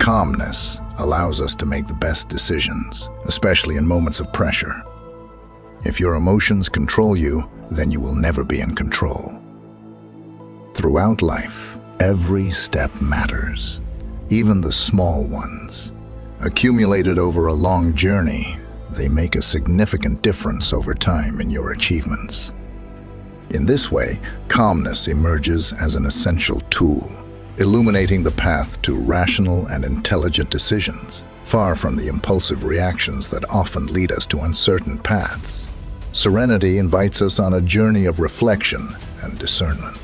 Calmness allows us to make the best decisions, especially in moments of pressure. If your emotions control you, then you will never be in control. Throughout life, every step matters, even the small ones. Accumulated over a long journey, they make a significant difference over time in your achievements. In this way, calmness emerges as an essential tool, illuminating the path to rational and intelligent decisions, far from the impulsive reactions that often lead us to uncertain paths. Serenity invites us on a journey of reflection and discernment.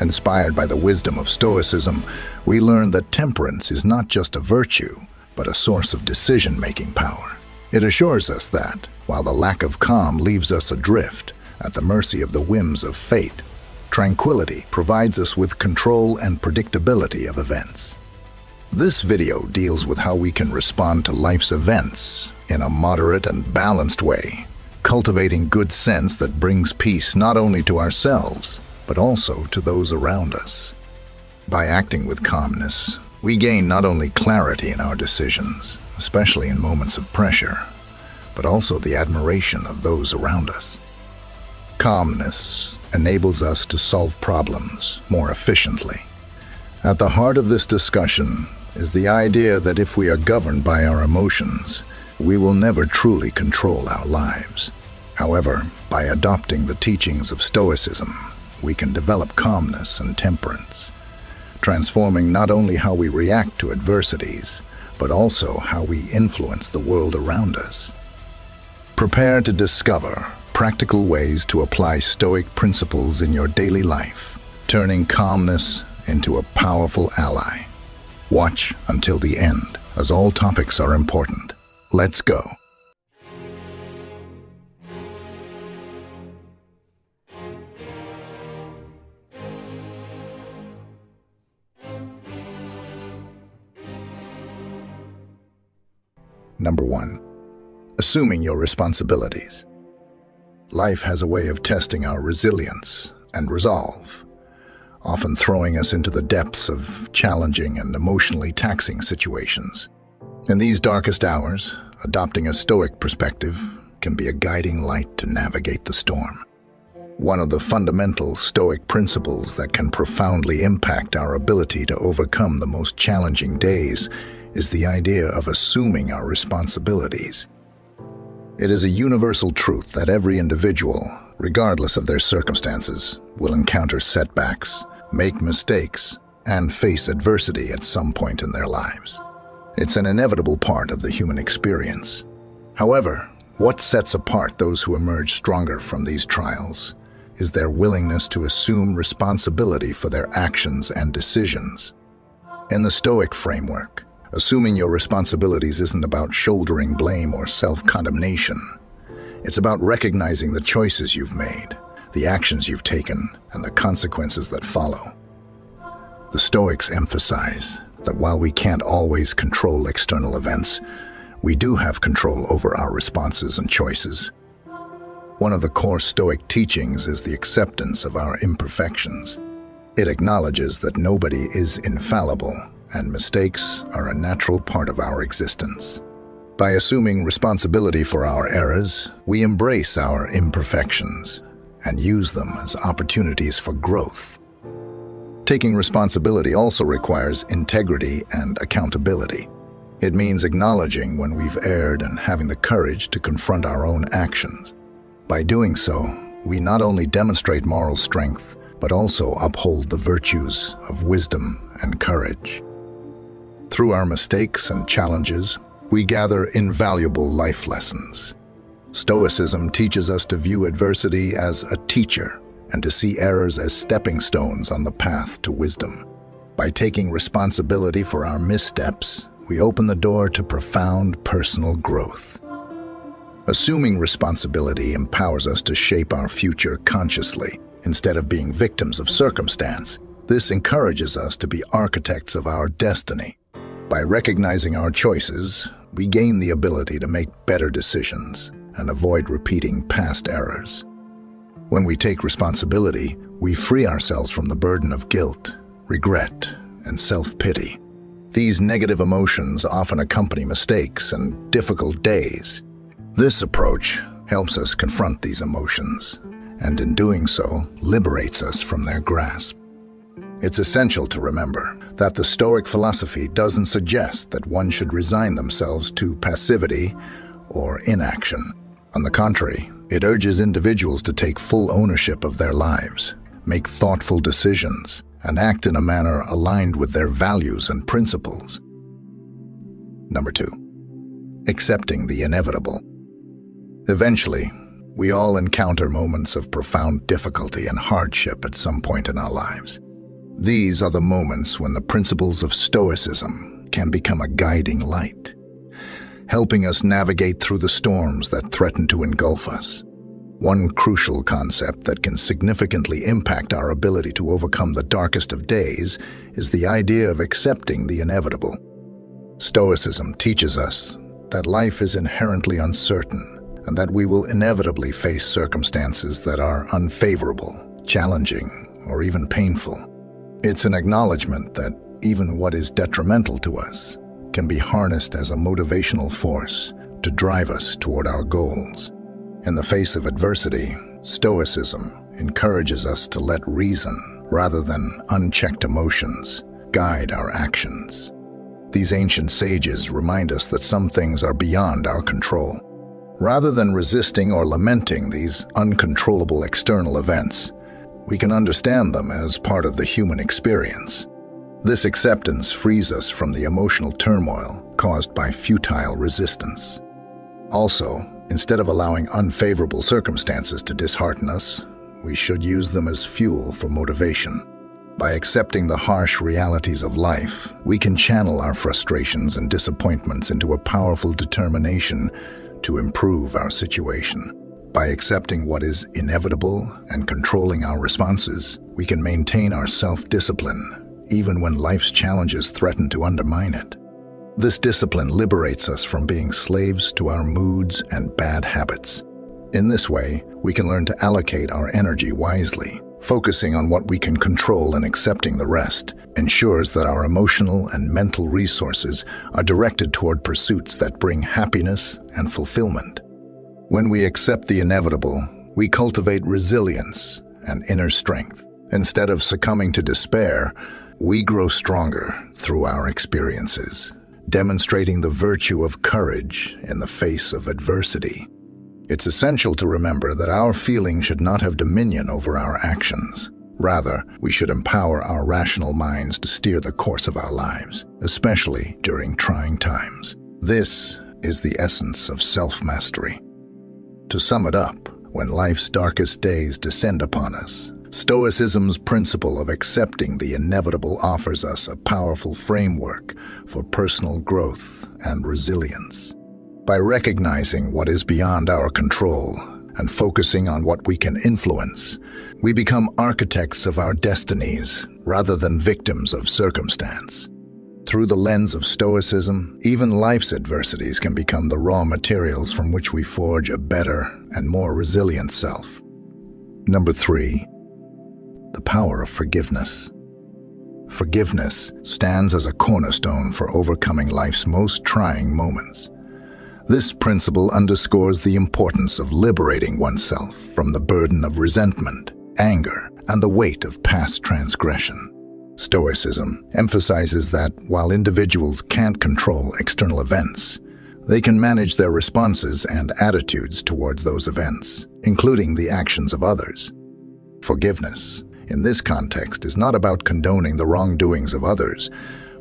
Inspired by the wisdom of Stoicism, we learn that temperance is not just a virtue, but a source of decision-making power. It assures us that, while the lack of calm leaves us adrift, at the mercy of the whims of fate, tranquility provides us with control and predictability of events. This video deals with how we can respond to life's events in a moderate and balanced way, cultivating good sense that brings peace not only to ourselves, but also to those around us. By acting with calmness, we gain not only clarity in our decisions, especially in moments of pressure, but also the admiration of those around us. Calmness enables us to solve problems more efficiently. At the heart of this discussion is the idea that if we are governed by our emotions, we will never truly control our lives. However, by adopting the teachings of Stoicism, we can develop calmness and temperance, transforming not only how we react to adversities, but also how we influence the world around us. Prepare to discover practical ways to apply Stoic principles in your daily life, turning calmness into a powerful ally. Watch until the end, as all topics are important. Let's go. Number 1. Assuming your responsibilities. Life has a way of testing our resilience and resolve, often throwing us into the depths of challenging and emotionally taxing situations. In these darkest hours, adopting a Stoic perspective can be a guiding light to navigate the storm. One of the fundamental Stoic principles that can profoundly impact our ability to overcome the most challenging days is the idea of assuming our responsibilities. It is a universal truth that every individual, regardless of their circumstances, will encounter setbacks, make mistakes, and face adversity at some point in their lives. It's an inevitable part of the human experience. However, what sets apart those who emerge stronger from these trials is their willingness to assume responsibility for their actions and decisions. In the Stoic framework, assuming your responsibilities isn't about shouldering blame or self-condemnation. It's about recognizing the choices you've made, the actions you've taken, and the consequences that follow. The Stoics emphasize that while we can't always control external events, we do have control over our responses and choices. One of the core Stoic teachings is the acceptance of our imperfections. It acknowledges that nobody is infallible, and mistakes are a natural part of our existence. By assuming responsibility for our errors, we embrace our imperfections and use them as opportunities for growth. Taking responsibility also requires integrity and accountability. It means acknowledging when we've erred and having the courage to confront our own actions. By doing so, we not only demonstrate moral strength, but also uphold the virtues of wisdom and courage. Through our mistakes and challenges, we gather invaluable life lessons. Stoicism teaches us to view adversity as a teacher and to see errors as stepping stones on the path to wisdom. By taking responsibility for our missteps, we open the door to profound personal growth. Assuming responsibility empowers us to shape our future consciously, instead of being victims of circumstance. This encourages us to be architects of our destiny. By recognizing our choices, we gain the ability to make better decisions and avoid repeating past errors. When we take responsibility, we free ourselves from the burden of guilt, regret, and self-pity. These negative emotions often accompany mistakes and difficult days. This approach helps us confront these emotions, and in doing so, liberates us from their grasp. It's essential to remember that the Stoic philosophy doesn't suggest that one should resign themselves to passivity or inaction. On the contrary, it urges individuals to take full ownership of their lives, make thoughtful decisions, and act in a manner aligned with their values and principles. Number 2, accepting the inevitable. Eventually, we all encounter moments of profound difficulty and hardship at some point in our lives. These are the moments when the principles of Stoicism can become a guiding light, helping us navigate through the storms that threaten to engulf us. One crucial concept that can significantly impact our ability to overcome the darkest of days is the idea of accepting the inevitable. Stoicism teaches us that life is inherently uncertain and that we will inevitably face circumstances that are unfavorable, challenging, or even painful. It's an acknowledgement that even what is detrimental to us can be harnessed as a motivational force to drive us toward our goals. In the face of adversity, Stoicism encourages us to let reason, rather than unchecked emotions, guide our actions. These ancient sages remind us that some things are beyond our control. Rather than resisting or lamenting these uncontrollable external events, we can understand them as part of the human experience. This acceptance frees us from the emotional turmoil caused by futile resistance. Also, instead of allowing unfavorable circumstances to dishearten us, we should use them as fuel for motivation. By accepting the harsh realities of life, we can channel our frustrations and disappointments into a powerful determination to improve our situation. By accepting what is inevitable and controlling our responses, we can maintain our self-discipline, even when life's challenges threaten to undermine it. This discipline liberates us from being slaves to our moods and bad habits. In this way, we can learn to allocate our energy wisely. Focusing on what we can control and accepting the rest ensures that our emotional and mental resources are directed toward pursuits that bring happiness and fulfillment. When we accept the inevitable, we cultivate resilience and inner strength. Instead of succumbing to despair, we grow stronger through our experiences, demonstrating the virtue of courage in the face of adversity. It's essential to remember that our feelings should not have dominion over our actions. Rather, we should empower our rational minds to steer the course of our lives, especially during trying times. This is the essence of self-mastery. To sum it up, when life's darkest days descend upon us, Stoicism's principle of accepting the inevitable offers us a powerful framework for personal growth and resilience. By recognizing what is beyond our control and focusing on what we can influence, we become architects of our destinies rather than victims of circumstance. Through the lens of Stoicism, even life's adversities can become the raw materials from which we forge a better and more resilient self. Number 3, the power of forgiveness. Forgiveness stands as a cornerstone for overcoming life's most trying moments. This principle underscores the importance of liberating oneself from the burden of resentment, anger, and the weight of past transgression. Stoicism emphasizes that while individuals can't control external events, they can manage their responses and attitudes towards those events, including the actions of others. Forgiveness, in this context, is not about condoning the wrongdoings of others,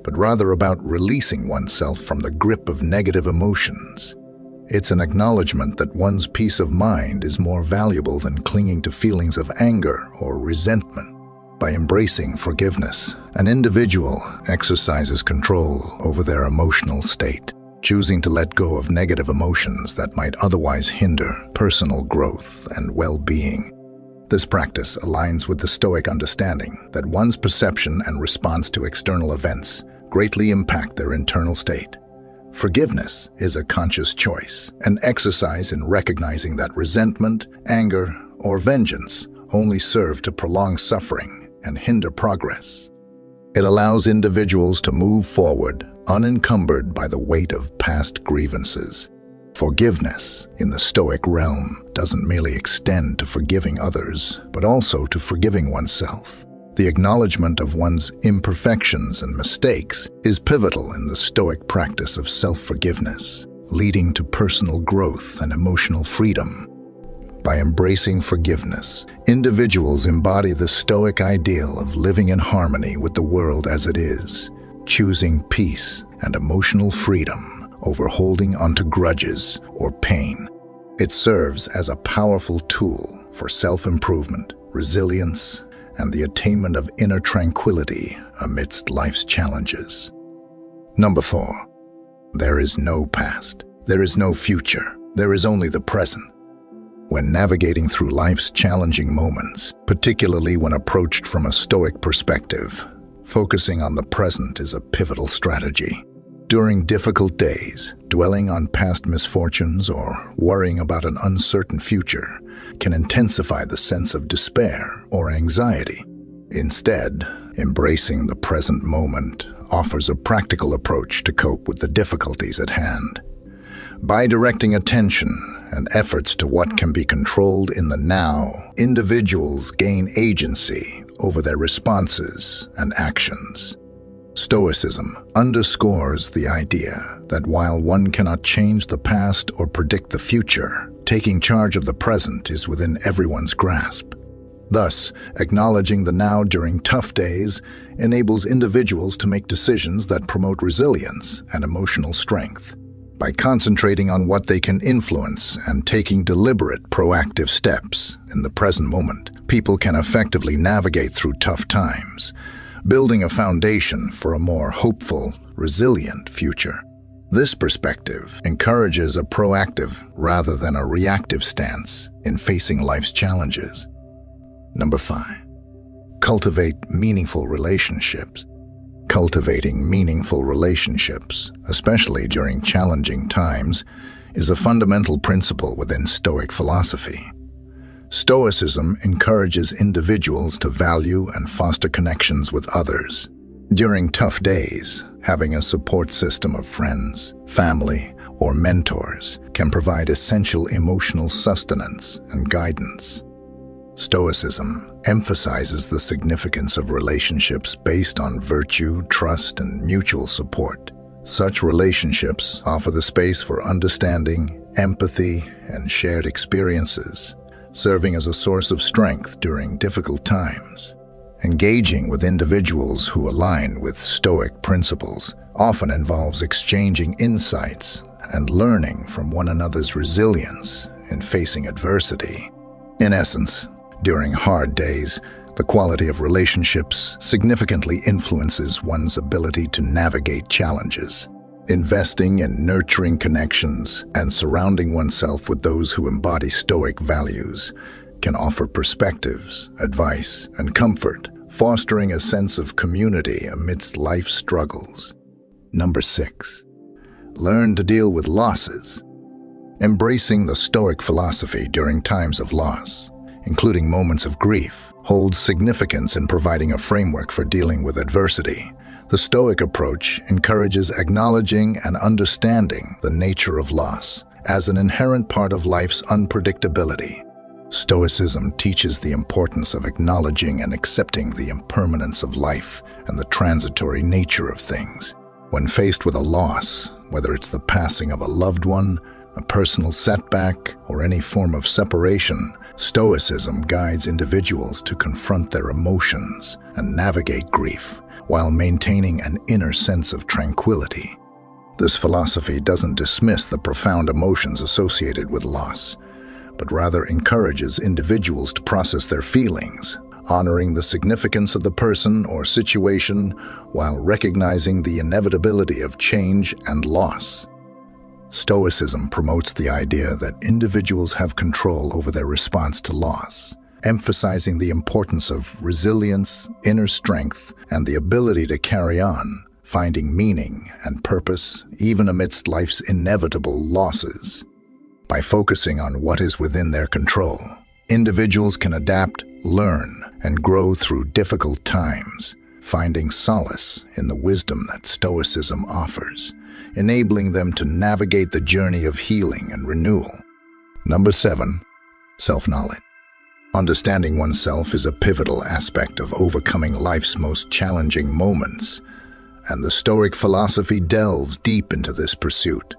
but rather about releasing oneself from the grip of negative emotions. It's an acknowledgement that one's peace of mind is more valuable than clinging to feelings of anger or resentment. By embracing forgiveness, an individual exercises control over their emotional state, choosing to let go of negative emotions that might otherwise hinder personal growth and well-being. This practice aligns with the Stoic understanding that one's perception and response to external events greatly impact their internal state. Forgiveness is a conscious choice, an exercise in recognizing that resentment, anger, or vengeance only serve to prolong suffering and hinder progress. It allows individuals to move forward unencumbered by the weight of past grievances. Forgiveness in the Stoic realm doesn't merely extend to forgiving others, but also to forgiving oneself. The acknowledgement of one's imperfections and mistakes is pivotal in the Stoic practice of self-forgiveness, leading to personal growth and emotional freedom. By embracing forgiveness, individuals embody the Stoic ideal of living in harmony with the world as it is, choosing peace and emotional freedom over holding onto grudges or pain. It serves as a powerful tool for self-improvement, resilience, and the attainment of inner tranquility amidst life's challenges. Number 4. There is no past. There is no future. There is only the present. When navigating through life's challenging moments, particularly when approached from a Stoic perspective, focusing on the present is a pivotal strategy. During difficult days, dwelling on past misfortunes or worrying about an uncertain future can intensify the sense of despair or anxiety. Instead, embracing the present moment offers a practical approach to cope with the difficulties at hand. By directing attention and efforts to what can be controlled in the now, individuals gain agency over their responses and actions. Stoicism underscores the idea that while one cannot change the past or predict the future, taking charge of the present is within everyone's grasp. Thus, acknowledging the now during tough days enables individuals to make decisions that promote resilience and emotional strength. By concentrating on what they can influence and taking deliberate, proactive steps in the present moment, people can effectively navigate through tough times, building a foundation for a more hopeful, resilient future. This perspective encourages a proactive rather than a reactive stance in facing life's challenges. Number 5. Cultivate meaningful relationships. Cultivating meaningful relationships, especially during challenging times, is a fundamental principle within Stoic philosophy. Stoicism encourages individuals to value and foster connections with others. During tough days, having a support system of friends, family, or mentors can provide essential emotional sustenance and guidance. Stoicism emphasizes the significance of relationships based on virtue, trust, and mutual support. Such relationships offer the space for understanding, empathy, and shared experiences, serving as a source of strength during difficult times. Engaging with individuals who align with Stoic principles often involves exchanging insights and learning from one another's resilience in facing adversity. In essence, during hard days, the quality of relationships significantly influences one's ability to navigate challenges. Investing in nurturing connections and surrounding oneself with those who embody Stoic values can offer perspectives, advice, and comfort, fostering a sense of community amidst life's struggles. Number 6. Learn to deal with losses. Embracing the Stoic philosophy during times of loss, including moments of grief, holds significance in providing a framework for dealing with adversity. The Stoic approach encourages acknowledging and understanding the nature of loss as an inherent part of life's unpredictability. Stoicism teaches the importance of acknowledging and accepting the impermanence of life and the transitory nature of things. When faced with a loss, whether it's the passing of a loved one, a personal setback, or any form of separation, Stoicism guides individuals to confront their emotions and navigate grief while maintaining an inner sense of tranquility. This philosophy doesn't dismiss the profound emotions associated with loss, but rather encourages individuals to process their feelings, honoring the significance of the person or situation while recognizing the inevitability of change and loss. Stoicism promotes the idea that individuals have control over their response to loss, emphasizing the importance of resilience, inner strength, and the ability to carry on, finding meaning and purpose even amidst life's inevitable losses. By focusing on what is within their control, individuals can adapt, learn, and grow through difficult times, finding solace in the wisdom that Stoicism offers, enabling them to navigate the journey of healing and renewal. Number 7. Self-knowledge. Understanding oneself is a pivotal aspect of overcoming life's most challenging moments, and the Stoic philosophy delves deep into this pursuit.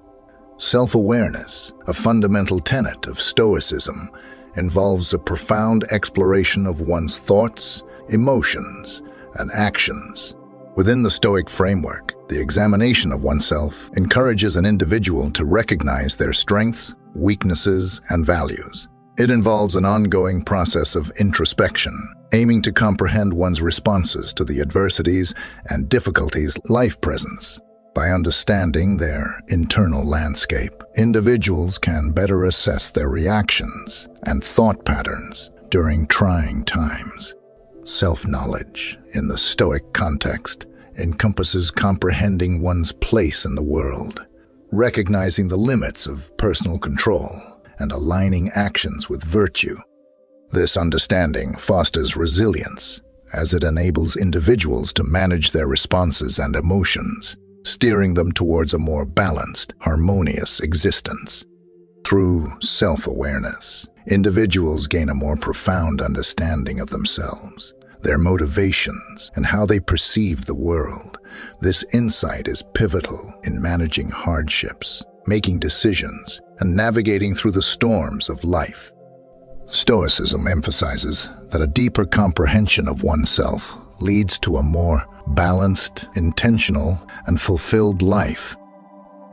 Self-awareness, a fundamental tenet of Stoicism, involves a profound exploration of one's thoughts, emotions, and actions. Within the Stoic framework, the examination of oneself encourages an individual to recognize their strengths, weaknesses, and values. It involves an ongoing process of introspection, aiming to comprehend one's responses to the adversities and difficulties life presents. By understanding their internal landscape, individuals can better assess their reactions and thought patterns during trying times. Self-knowledge, in the Stoic context, encompasses comprehending one's place in the world, recognizing the limits of personal control, and aligning actions with virtue. This understanding fosters resilience, as it enables individuals to manage their responses and emotions, steering them towards a more balanced, harmonious existence. Through self-awareness, individuals gain a more profound understanding of themselves, their motivations, and how they perceive the world. This insight is pivotal in managing hardships, making decisions, and navigating through the storms of life. Stoicism emphasizes that a deeper comprehension of oneself leads to a more balanced, intentional, and fulfilled life.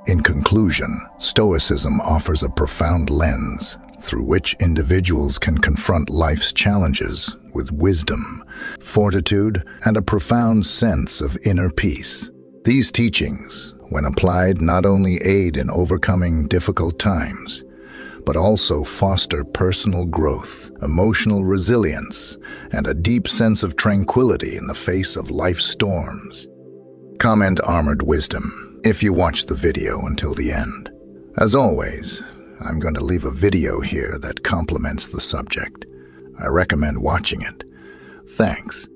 In conclusion, Stoicism offers a profound lens through which individuals can confront life's challenges with wisdom, fortitude, and a profound sense of inner peace. These teachings, when applied, not only aid in overcoming difficult times, but also foster personal growth, emotional resilience, and a deep sense of tranquility in the face of life's storms. Comment Armored Wisdom if you watched the video until the end. As always, I'm going to leave a video here that complements the subject. I recommend watching it. Thanks.